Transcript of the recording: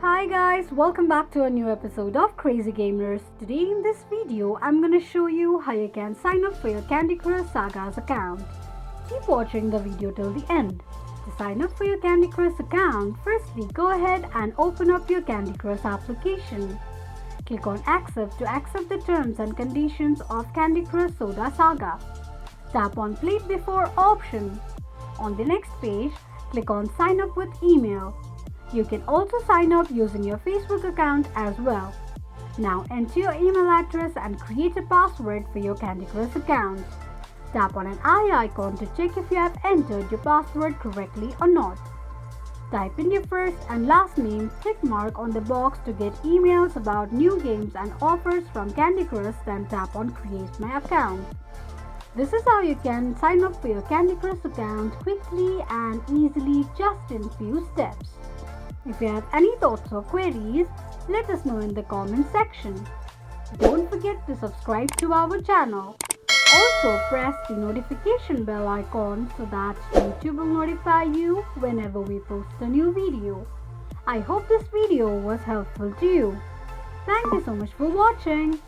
Hi guys, welcome back to a new episode of Crazy Gamers. Today in this video, I'm gonna show you how you can sign up for your Candy Crush Saga's account. Keep watching the video till the end. To sign up for your Candy Crush account, firstly go ahead and open up your Candy Crush application. Click on Accept to accept the terms and conditions of Candy Crush Soda Saga. Tap on Play Before option. On the next page, click on Sign up with email. You can also sign up using your Facebook account as well. Now enter your email address and create a password for your Candy Crush account. Tap on an eye icon to check if you have entered your password correctly or not. Type in your first and last name, tick mark on the box to get emails about new games and offers from Candy Crush, then tap on Create My Account. This is how you can sign up for your Candy Crush account quickly and easily just in few steps. If you have any thoughts or queries, let us know in the comment section. Don't forget to subscribe to our channel. Also press the notification bell icon so that YouTube will notify you whenever we post a new video. I hope this video was helpful to you. Thank you so much for watching.